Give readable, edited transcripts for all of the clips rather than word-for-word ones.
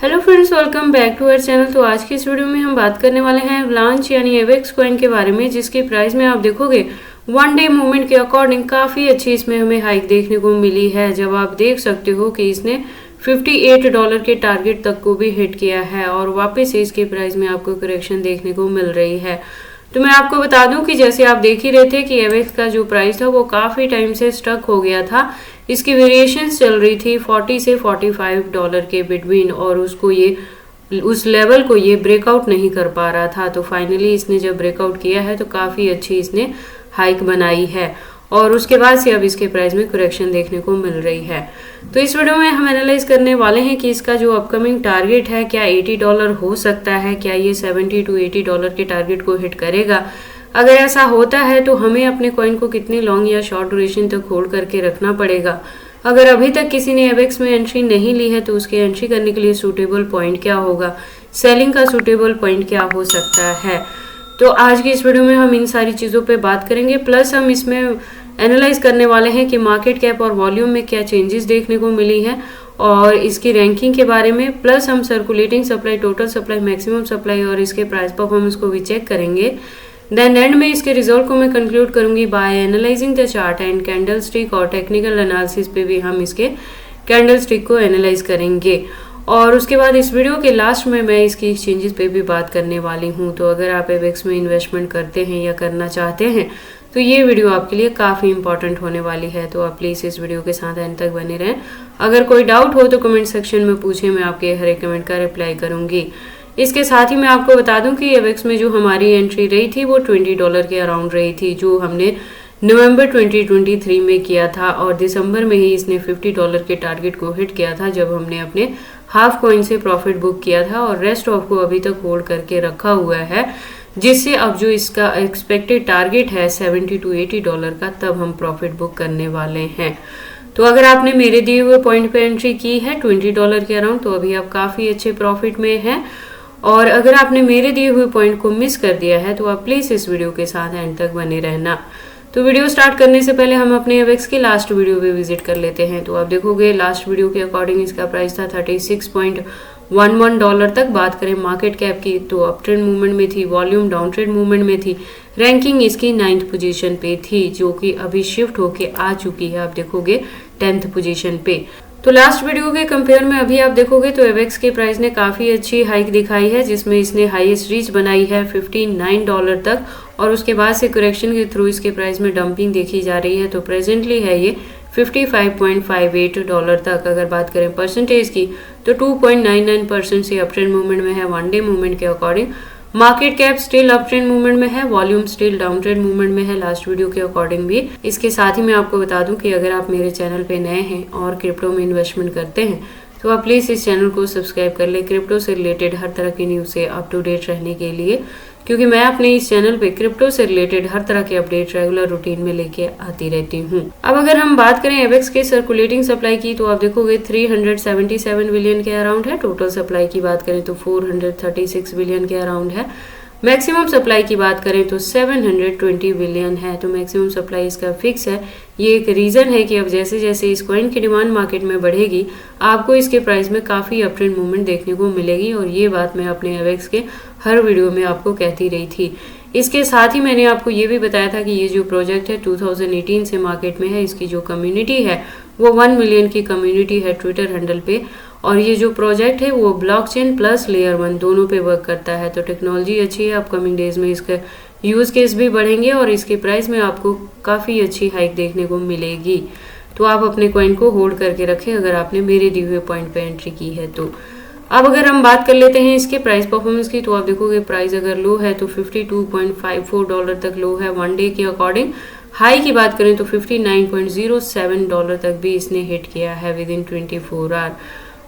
Hello friends, welcome back to our channel. तो आज की इस वीडियो में हम बात करने वाले हैं एवलांच यानी एवेक्स कॉइन के बारे में, जिसकी प्राइस में आप देखोगे वन डे मूवमेंट के अकॉर्डिंग काफ़ी अच्छी इसमें हमें हाइक देखने को मिली है। जब आप देख सकते हो कि इसने $58 के टारगेट तक को भी हिट किया है और वापस से इसके प्राइस में आपको करेक्शन देखने को मिल रही है। तो मैं आपको बता दूं कि जैसे आप देख ही रहे थे कि एवेक्स का जो प्राइस था वो काफ़ी टाइम से स्टक हो गया था। इसकी वेरिएशंस चल रही थी 40 से $45 के बिटवीन और उस लेवल को ये ब्रेकआउट नहीं कर पा रहा था। तो फाइनली इसने जब ब्रेकआउट किया है तो काफ़ी अच्छी इसने हाइक बनाई है और उसके बाद से अब इसके प्राइस में करेक्शन देखने को मिल रही है। तो इस वीडियो में हम एनालाइज करने वाले हैं कि इसका जो अपकमिंग टारगेट है क्या $80 हो सकता है, क्या ये $70 to $80 के टारगेट को हिट करेगा। अगर ऐसा होता है तो हमें अपने कॉइन को कितने लॉन्ग या शॉर्ट ड्यूरेशन तक होल्ड करके रखना पड़ेगा। अगर अभी तक किसी ने एवेक्स में एंट्री नहीं ली है तो उसके एंट्री करने के लिए सूटेबल पॉइंट क्या होगा, सेलिंग का सूटेबल पॉइंट क्या हो सकता है। तो आज की इस वीडियो में हम इन सारी चीज़ों पे बात करेंगे, प्लस हम इसमें एनालाइज करने वाले हैं कि मार्केट कैप और वॉल्यूम में क्या चेंजेस देखने को मिली हैं और इसकी रैंकिंग के बारे में, प्लस हम circulating supply, total supply, maximum supply और इसके प्राइस परफॉर्मेंस को भी चेक करेंगे। देन एंड में इसके रिजल्ट को मैं कंक्लूड करूंगी by analysing the chart and candlestick, और टेक्निकल एनालिसिस पे भी हम इसके कैंडल स्टिक को एनालाइज करेंगे। और उसके बाद इस वीडियो के लास्ट में मैं इसकी एक्सचेंजेस पे भी बात करने वाली हूँ। तो अगर आप एवेक्स में इन्वेस्टमेंट करते हैं या करना चाहते हैं तो ये वीडियो आपके लिए काफ़ी इंपॉर्टेंट होने वाली है। तो आप प्लीज़ इस वीडियो के साथ एंड तक बने रहें। अगर कोई डाउट हो तो कमेंट सेक्शन में पूछें, मैं आपके हर एक कमेंट का रिप्लाई करूँगी। इसके साथ ही मैं आपको बता दूं कि एवेक्स में जो हमारी एंट्री रही थी वो $20 के अराउंड रही थी, जो हमने नवंबर 2023 में किया था और दिसंबर में ही इसने $50 के टारगेट को हिट किया था, जब हमने अपने हाफ कॉइन से प्रॉफिट बुक किया था और रेस्ट ऑफ को अभी तक होल्ड करके रखा हुआ है, जिससे अब जो इसका एक्सपेक्टेड टारगेट है $70 to $80 का, तब हम प्रॉफिट बुक करने वाले हैं। तो अगर आपने मेरे दिए हुए पॉइंट पे एंट्री की है $20 के अराउंड तो अभी आप काफ़ी अच्छे प्रॉफिट में हैं। और अगर आपने मेरे दिए हुए पॉइंट को मिस कर दिया है तो आप प्लीज़ इस वीडियो के साथ एंड तक बने रहना। तो वीडियो स्टार्ट करने से पहले हम अपने एवेक्स की लास्ट वीडियो पे विजिट कर लेते हैं। तो आप देखोगे लास्ट वीडियो के अकॉर्डिंग इसका प्राइस था $36.11 तक। बात करें मार्केट कैप की तो अप ट्रेंड मूवमेंट में थी, वॉल्यूम डाउन ट्रेंड मूवमेंट में थी, रैंकिंग इसकी 9th पोजीशन पे थी, जो कि अभी शिफ्ट होके आ चुकी है, आप देखोगे 10th पोजीशन पे। तो लास्ट वीडियो के कंपेयर में अभी आप देखोगे तो एवेक्स के प्राइस ने काफ़ी अच्छी हाइक दिखाई है, जिसमें इसने हाईएस्ट रीच बनाई है $59 तक और उसके बाद से करेक्शन के थ्रू इसके प्राइस में डंपिंग देखी जा रही है। तो प्रेजेंटली है ये $55.58 तक। अगर बात करें परसेंटेज की तो 2.99% से अप ट्रेंड मूवमेंट में है वन डे मूवमेंट के according. Market cap still up trend movement में है, volume still down trend movement में है लास्ट वीडियो के अकॉर्डिंग भी। इसके साथ ही मैं आपको बता दूं कि अगर आप मेरे चैनल पे नए हैं और क्रिप्टो में इन्वेस्टमेंट करते हैं तो आप प्लीज़ इस चैनल को सब्सक्राइब कर लें, क्रिप्टो से रिलेटेड हर तरह की न्यूज़ से अप टू डेट रहने के लिए, क्योंकि मैं अपने इस चैनल पे क्रिप्टो से रिलेटेड हर तरह के अपडेट रेगुलर रूटीन में लेके आती रहती हूँ। अब अगर हम बात करें एवेक्स के सर्कुलेटिंग सप्लाई की तो आप देखोगे 377 बिलियन के अराउंड है। टोटल सप्लाई की बात करें तो 436 बिलियन के अराउंड है। मैक्सिमम सप्लाई की बात करें तो 720 बिलियन है। तो मैक्सिमम सप्लाई इसका फिक्स है। ये एक रीज़न है कि अब जैसे जैसे इस कॉइन की डिमांड मार्केट में बढ़ेगी आपको इसके प्राइस में काफ़ी अप ट्रेंड मूवमेंट देखने को मिलेगी, और ये बात मैं अपने एवेक्स के हर वीडियो में आपको कहती रही थी। इसके साथ ही मैंने आपको ये भी बताया था कि ये जो प्रोजेक्ट है 2018 से मार्केट में है, इसकी जो कम्युनिटी है वो 1 मिलियन की कम्युनिटी है ट्विटर हैंडल पे, और ये जो प्रोजेक्ट है वो ब्लॉकचेन प्लस लेयर 1 दोनों पे वर्क करता है। तो टेक्नोलॉजी अच्छी है, अपकमिंग डेज में इसका यूज़ केस भी बढ़ेंगे और इसके प्राइस में आपको काफ़ी अच्छी हाइक देखने को मिलेगी। तो आप अपने कॉइन को होल्ड करके रखें अगर आपने मेरे दिए हुए पॉइंट पे एंट्री की है तो। अब अगर हम बात कर लेते हैं इसके प्राइस परफॉर्मेंस की तो आप देखोगे प्राइस अगर लो है तो $52.54 तक लो है वन डे के अकॉर्डिंग। हाई की बात करें तो $59.07 तक भी इसने हिट किया है within 24 hour.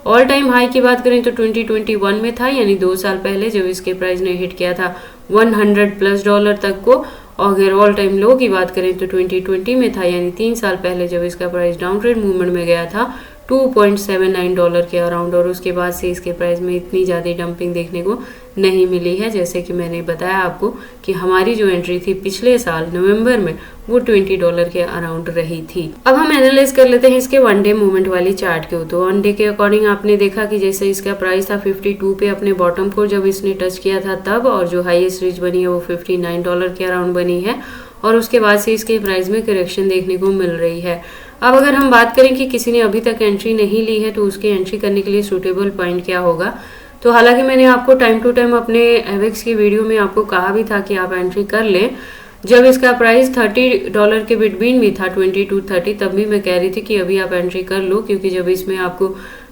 All time high की बात करें तो 2021 में था, यानी 2 साल पहले, जब इसके प्राइस ने हिट किया था $100+ तक को। और अगर ऑल टाइम लो की बात करें तो 2020 में था, यानी 3 साल पहले, जब इसका प्राइस डाउन ट्रेंड मूवमेंट में गया था $2.79 के अराउंड, और उसके बाद से इसके प्राइस में इतनी ज़्यादा डंपिंग देखने को नहीं मिली है। जैसे कि मैंने बताया आपको कि हमारी जो एंट्री थी पिछले साल नवंबर में वो $20 के अराउंड रही थी। अब हम एनालाइज कर लेते हैं इसके वन डे मूवमेंट वाली चार्ट के। तो वन डे के अकॉर्डिंग आपने देखा कि जैसे इसका प्राइस था 52 पे अपने बॉटम को जब इसने टच किया था तब, और जो हाईएस्ट रीच बनी है वो $59 के अराउंड बनी है, और उसके बाद से इसके प्राइस में करेक्शन देखने को मिल रही है। अब अगर हम बात करें कि किसी ने अभी तक एंट्री नहीं ली है तो उसकी एंट्री करने के लिए सूटेबल पॉइंट क्या होगा, तो हालांकि मैंने आपको टाइम टू टाइम अपने एवेक्स की वीडियो में आपको कहा भी था कि आप एंट्री कर लें। जब इसका प्राइस $30 के बिटवीन भी था 20 to 30, तब भी मैं कह रही थी कि अभी आप एंट्री कर लो, क्योंकि जब इसमें आपको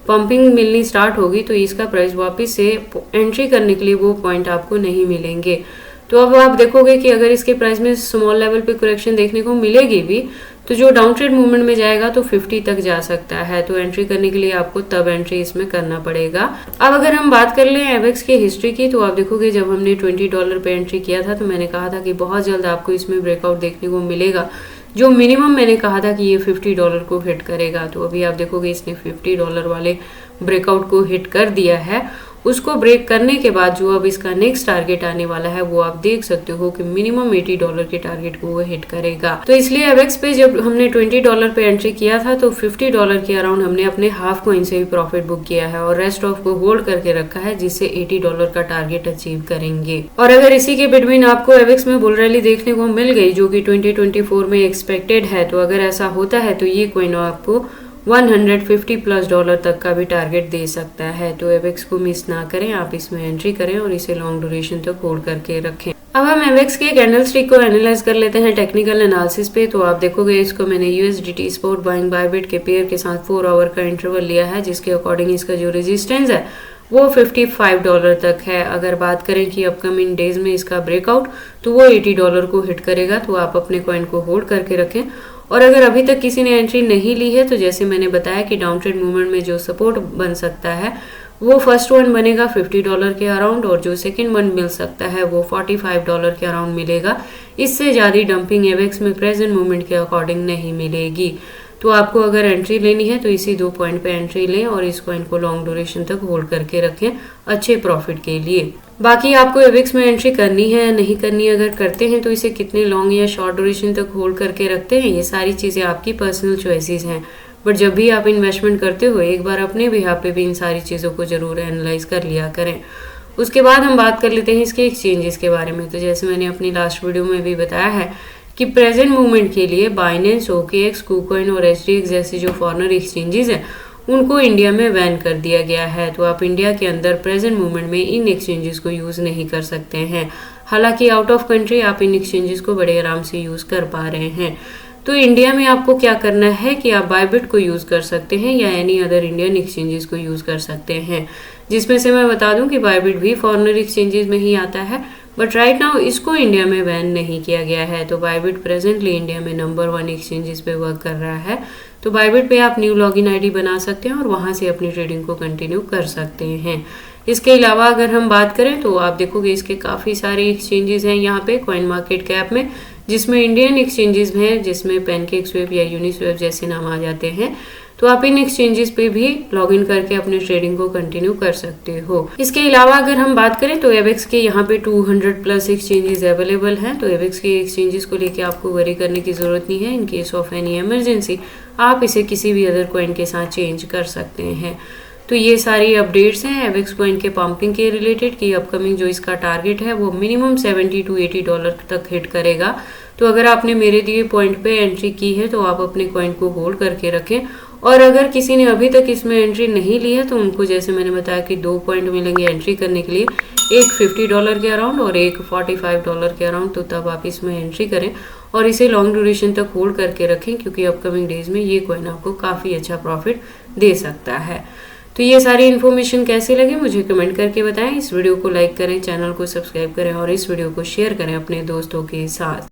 पंपिंग मिलनी स्टार्ट होगी तो इसका प्राइस वापस से एंट्री करने के लिए वो पॉइंट आपको नहीं मिलेंगे। तो अब आप देखोगे कि अगर इसके प्राइस में स्मॉल लेवल पे करेक्शन देखने को मिलेगी भी तो जो डाउन ट्रेड मूवमेंट में जाएगा तो 50 तक जा सकता है। तो एंट्री करने के लिए आपको तब एंट्री इसमें करना पड़ेगा। अब अगर हम बात कर लें एवेक्स की हिस्ट्री की, तो आप देखोगे जब हमने $20 पे एंट्री किया था तो मैंने कहा था कि बहुत जल्द आपको इसमें ब्रेकआउट देखने को मिलेगा। जो मिनिमम मैंने कहा था कि ये $50 को हिट करेगा, तो अभी आप देखोगे इसने $50 वाले ब्रेकआउट को हिट कर दिया है। उसको ब्रेक करने के बाद जो अब इसका नेक्स्ट टारगेट आने वाला है वो आप देख सकते हो कि मिनिमम $80 के टारगेट को वो हिट करेगा। तो इसलिए एवेक्स पे जब हमने $20 पे एंट्री किया था तो $50 के अराउंड हमने अपने हाफ कॉइन से भी प्रॉफिट बुक किया है, और रेस्ट ऑफ को होल्ड करके रखा है, जिससे $80 का टारगेट अचीव करेंगे। और अगर इसी के बिटवीन आपको एवेक्स में बुल रैली देखने को मिल गई जो कि 2024 में एक्सपेक्टेड है, तो अगर ऐसा होता है तो ये कॉइन आपको $150+ तक का भी टारगेट दे सकता है। तो एवेक्स को मिस ना करें, आप इसमें एंट्री करें और इसे लॉन्ग ड्यूरेशन तक होल्ड करके रखें। अब हम एवेक्स के कैंडल स्टिक को एनालाइज कर लेते हैं टेक्निकल एनालिसिस पे। तो आप देखोगे इसको मैंने USDT स्पॉट बाइंग बायबिट के पेयर के साथ 4 आवर का इंटरवल लिया है, जिसके अकॉर्डिंग इसका जो रेजिस्टेंस है वो $55 तक है। अगर बात करें कि अपकमिंग डेज में इसका ब्रेकआउट तो वो $80 को हिट करेगा, तो आप अपने कॉइन को होल्ड करके रखें। और अगर अभी तक किसी ने एंट्री नहीं ली है तो जैसे मैंने बताया कि डाउन ट्रेड मूवमेंट में जो सपोर्ट बन सकता है वो फर्स्ट वन बनेगा $50 के अराउंड, और जो सेकंड वन मिल सकता है वो $45 के अराउंड मिलेगा। इससे ज़्यादा डंपिंग एवेक्स में प्रेजेंट मूवमेंट के अकॉर्डिंग नहीं मिलेगी। तो आपको अगर एंट्री लेनी है तो इसी 2 पॉइंट पे एंट्री लें और इस कॉइन को लॉन्ग ड्यूरेशन तक होल्ड करके रखें अच्छे प्रॉफिट के लिए। बाकी आपको एवेक्स में एंट्री करनी है या नहीं करनी है, अगर करते हैं तो इसे कितने लॉन्ग या शॉर्ट ड्यूरेशन तक होल्ड करके रखते हैं, ये सारी चीज़ें आपकी पर्सनल चॉइसेस हैं। बट जब भी आप इन्वेस्टमेंट करते हो एक बार अपने बिहाफ पे भी इन सारी चीज़ों को जरूर एनालाइज कर लिया करें। उसके बाद हम बात कर लेते हैं इसके एक्सचेंजेस के बारे में। तो जैसे मैंने अपनी लास्ट वीडियो में भी बताया है कि प्रेजेंट मूवमेंट के लिए बाइनेंस, OKX, KuCoin और HDX जैसे जो फॉरेनर एक्सचेंजेस हैं उनको इंडिया में बैन कर दिया गया है। तो आप इंडिया के अंदर प्रेजेंट मूवमेंट में इन एक्सचेंजेस को यूज़ नहीं कर सकते हैं। हालांकि आउट ऑफ कंट्री आप इन एक्सचेंजेस को बड़े आराम से यूज़ कर पा रहे हैं। तो इंडिया में आपको क्या करना है कि आप बायबिट को यूज़ कर सकते हैं या एनी अदर इंडियन एक्सचेंजेस को यूज़ कर सकते हैं, जिसमें से मैं बता दूं कि बायबिट भी फॉरेनर एक्सचेंजेस में ही आता है, बट राइट नाउ इसको इंडिया में बैन नहीं किया गया है। तो बायबिट प्रेजेंटली इंडिया में नंबर 1 एक्सचेंजेस पे वर्क कर रहा है। तो बायबिट पे आप न्यू लॉगिन आईडी बना सकते हैं और वहां से अपनी ट्रेडिंग को कंटिन्यू कर सकते हैं। इसके अलावा अगर हम बात करें तो आप देखोगे इसके काफ़ी सारे एक्सचेंजेस हैं यहाँ पे कॉइन मार्केट कैप में, जिसमें इंडियन एक्सचेंजेस हैं, जिसमें पैनकेकस्वैप या यूनिस्वैप जैसे नाम आ जाते हैं। तो आप इन एक्सचेंजेस पे भी लॉगिन करके अपने ट्रेडिंग को कंटिन्यू कर सकते हो। इसके अलावा अगर हम बात करें तो एवेक्स के यहाँ पे 200+ एक्सचेंजेस अवेलेबल हैं। तो एवेक्स के एक्सचेंजेस को लेके आपको वरी करने की जरूरत नहीं है। In case of any emergency आप इसे किसी भी अदर कॉइन के साथ चेंज कर सकते हैं। तो ये सारी अपडेट्स हैं एवेक्स कॉइन के पंपिंग के रिलेटेड कि अपकमिंग जो इसका टारगेट है वो मिनिमम $70 to $80 तक हिट करेगा। तो अगर आपने मेरे दिए पॉइंट पे एंट्री की है तो आप अपने कॉइन को होल्ड करके रखें। और अगर किसी ने अभी तक इसमें एंट्री नहीं ली है तो उनको जैसे मैंने बताया कि 2 पॉइंट मिलेंगे एंट्री करने के लिए, एक $50 के अराउंड और एक $45 के अराउंड। तो तब आप इसमें एंट्री करें और इसे लॉन्ग ड्यूरेशन तक होल्ड करके रखें, क्योंकि अपकमिंग डेज में ये कॉइन आपको काफ़ी अच्छा प्रॉफिट दे सकता है। तो ये सारी इन्फॉर्मेशन कैसी लगी मुझे कमेंट करके बताएं। इस वीडियो को लाइक करें, चैनल को सब्सक्राइब करें और इस वीडियो को शेयर करें अपने दोस्तों के साथ।